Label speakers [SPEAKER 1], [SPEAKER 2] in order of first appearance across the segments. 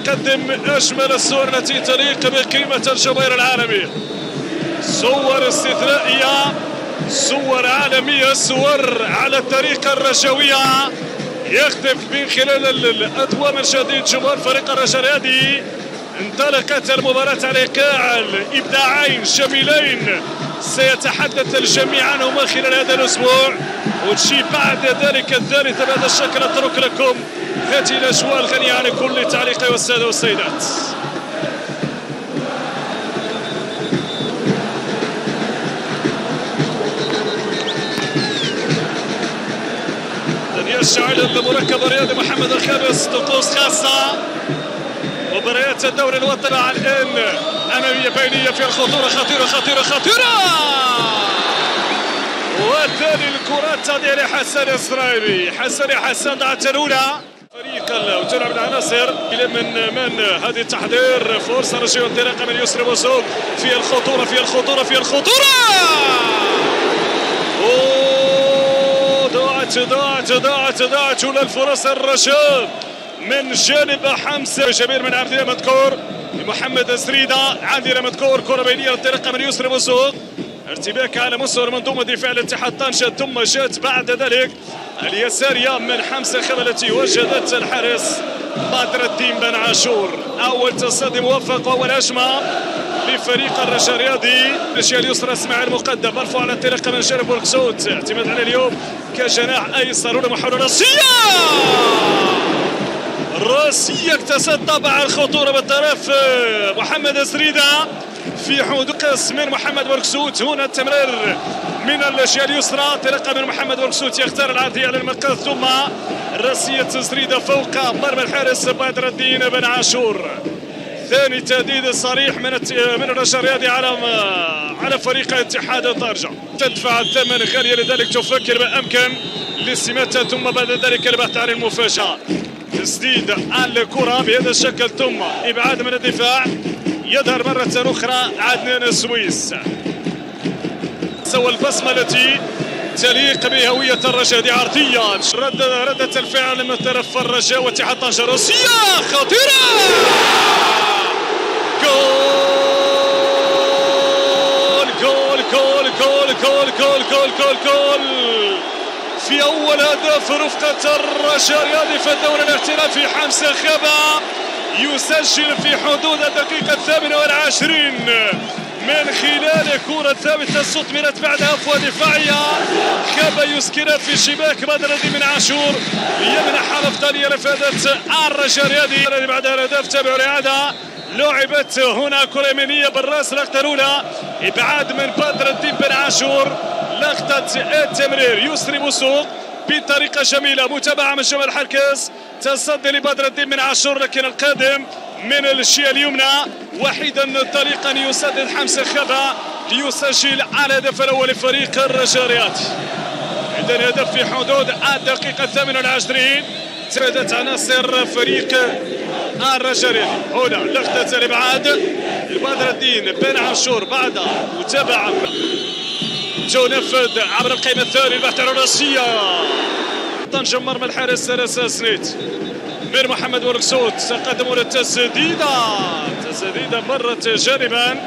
[SPEAKER 1] يقدم أجمل الصور التي تليق بقيمة الجماهير العالمية. صور استثنائية، صور عالمية، صور على الطريقة الرجوية. يختف من خلال الأضواء من جديد جمهور فريق الرجاء الرياضي. انطلقت المباراة على إيقاع إبداعين جميلين سيتحدث الجميع عنهما خلال هذا الأسبوع، وتجي بعد ذلك الثالثة بهذا الشكل. أترك لكم هذه الأجواء الغنية عن كل تعليق والسادة والسيدات. يشعل المركب الرياضي محمد الخامس طقوس خاصة. مباريات الدوري الوطني الآن أمامية بينية في الخطورة، خطيرة خطيرة خطيرة، والثاني الكرة تضيع لحسن إسرائيلي. حسن ضاعت الأولى. فريق وتلعب العناصر من هذه التحضير. فرصة رجعوا انطلاقة من يسري بوسوق في الخطورة في الخطورة في الخطورة. ضاعت ولا الفرص الرجاء من جانب حمزة جميل من عبد الله مذكور محمد زريدة. عندنا مذكور كرة بينية انطلاقة من يسري بوسوق، ارتباك على مستوى منظومة دفاع الاتحاد طنجة، ثم جاءت بعد ذلك اليسارية من حمزة خبل التي وجدت الحارس بدر الدين بن عاشور. أول تصدي موفق وأول هجمة لفريق الرجاء الرياضي. الجهة اليسرى اسماعيل مقدم مرفوع على الانطلاقه من جانب بوركسوت، اعتماد عليه اليوم كجناح ايسر. ولا محاولة راسية اكتست طابع الخطورة بالطرف محمد زريدة في حدود قص من محمد بوركسوت. هنا التمرير من الجهة اليسرى، انطلاقه من محمد بوركسوت يختار العرضية على المركز، ثم راسية زريدة فوق مرمى الحارس بدر الدين بن عاشور. ثاني تهديد صريح من الرجاء الرياضي على فريق اتحاد طنجة. تدفع الثمن غالية، لذلك تفكر ما أمكن لاستماتها، ثم بعد ذلك البحث عن المفاجأة. تسديد الكرة بهذا الشكل ثم إبعاد من الدفاع. يظهر مرة أخرى عدنان السويس. سوى البصمة التي تليق بهوية الرجاء. دي عرضية ردة الفعل من طرف الرجاء واتحاد طنجة. روسية خطيرة، جول في أول هدف رفقة الرجاء الرياضي في الدوري الاحترافي. حمزة خبا يسجل في حدود الدقيقة 28 من خلال كرة ثابتة استثمرت بعدها أفواه دفاعية. خبا يسكنها في شباك بدر الدين بن عاشور، يمنح الأفضلية لفائدة الرجاء الرياضي. بعدها الهدف تابع الإعادة. لعبت هنا كرة يمينية بالراس، اللقطة الأولى إبعاد من بدر الدين بن عاشور. لقطة التمرير يسري بوسوق بطريقة جميلة، متابعة من جمال حركس، تصدي لبدر الدين بن عاشور، لكن القادم من الجهة اليمنى وحيدا طريقا يسدد حمزة خبا ليسجل على الهدف الأول لفريق الرجاء الرياضي. إذا هدف في حدود الدقيقة 28. تفادت عناصر فريق الرجاء الرياضي. هنا لقطة الإبعاد بدر الدين بن عاشور بعد متابعة تنفذ عبر القائمة الثانية. البحث عن الراسية طنجة مرمى الحارس سنيت من محمد بوركسوت. تقدموا للتسديدة، تسديدة مرت جانبا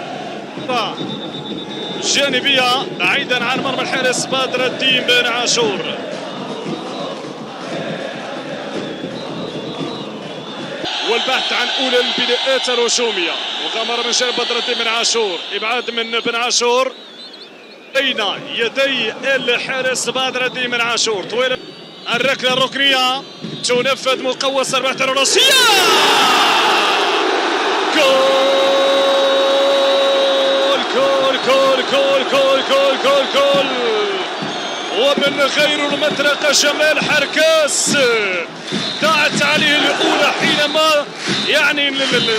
[SPEAKER 1] جانبية بعيدا عن مرمى الحارس بدر الدين بن عاشور. والبحث عن أولى البدايات الهجومية. مغامرة من جانب بدر الدين بن عاشور، إبعاد من بن عاشور بين يدي الحارس بدر الدين بن عاشور. طويلة الركلة الركنية تنفذ مقوسة. البحث عن الراسية، جول ومن غير المطرقة جمال حركاس. ضاعت عليه الأولى حينما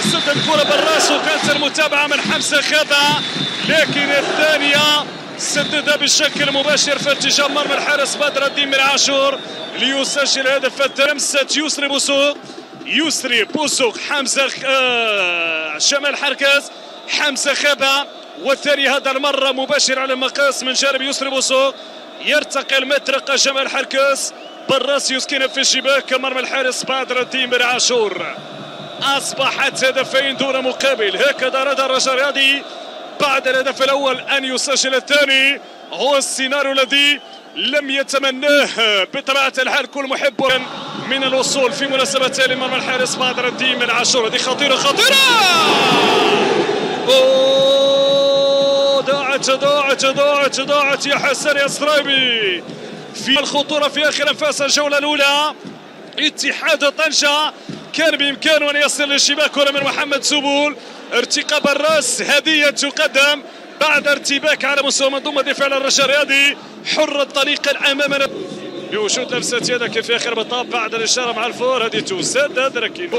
[SPEAKER 1] سد الكرة بالراس، وكانت المتابعة من حمزة خبا، لكن الثانية سددها بشكل مباشر في اتجاه مرمى الحارس بدر الدين بن عاشور ليسجل هدف لمسة يسري بوسوق حمزة جمال حركس حمزة خبا، والثاني هذا المرة مباشر على المقاس من جانب يسري بوسوق. يرتقي المطرقة جمال حركس بالراس يسكنها في الشباك مرمى الحارس بدر الدين بن عاشور. أصبحت هدفين دون مقابل. هكذا أراد الرجاء الرياضي بعد الهدف الأول أن يسجل الثاني. هو السيناريو الذي لم يتمناه بطبيعة الحال كل محب من الوصول في مناسبة لمرمى الحارس بدر الدين من عاشور. هذه خطيرة خطيرة. ضاعت يا حسن يا سرايبي في الخطورة في آخر أنفاس الجولة الأولى. اتحاد طنجة كان بإمكانه أن يصل للشباك من محمد سبول. ارتقاب الراس هدية تقدم بعد ارتباك على مستوى منظومة دفاع الرجاء الرياضي. حر الطريق أمامنا بوجود لمسة يدك في آخر مطاف بعد الإشارة مع الفور. هذه تسدد لكن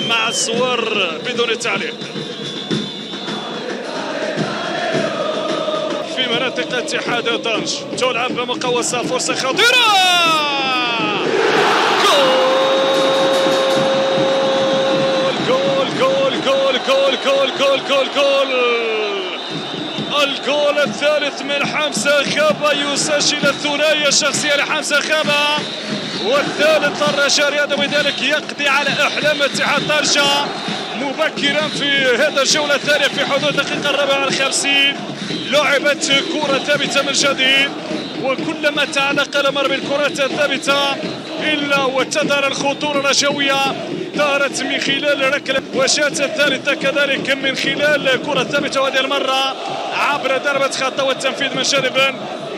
[SPEAKER 1] مع الصور بدون تعليق في مناطق اتحاد طنجة. تلعب بمقوسة فرصة خطيرة. جول الجول الثالث من حمزة خابة يسجل الثنائية الشخصية لحمزة خابة والثالث للرجاء الرياضي وبذلك يقضي على أحلام اتحاد طنجة مبكرا في هذا الجولة الثانية في حدود الدقيقة 54. لعبت كرة ثابتة من جديد وكلما تعلق الأمر بالكرات الثابتة إلا وتظهر الخطورة الرجوية. ظهرت من خلال ركلة وجات الثالثة كذلك من خلال كرة ثابتة وهذه المرة عبر ضربة خطأ والتنفيذ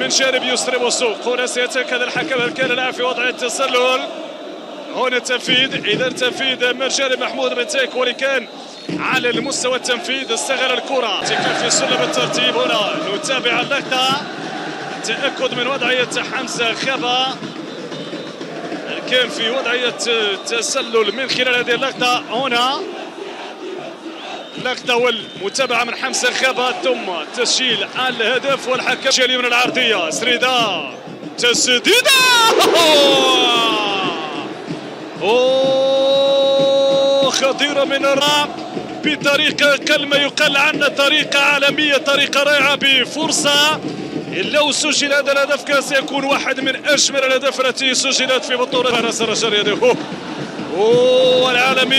[SPEAKER 1] من جانب يسري بوسوق. هنا سيتأكد الحكم هل كان اللاعب في وضع التسلل. هنا التنفيذ إذا تنفيذ من جانب محمود بن تيك واللي كان على المستوى التنفيذ استغل الكرة كان في سلم الترتيب. هنا نتابع اللقطة تأكد من وضعية حمزة خابة كان في وضعية تسلل من خلال هذه اللقطة. هنا لقطة والمتابعة من حمزة خابة ثم تسجيل الهدف والحكم جالي من العرضية. سريدا تسديدة خطيرة من الرام بطريقة أقل ما يقال عنها طريقة عالمية طريقة رائعة بفرصة. لو سجل هذا الهدف كان سيكون واحد من أجمل الأهداف التي سجلت في بطولة الرجاء الرياضي والعالمي.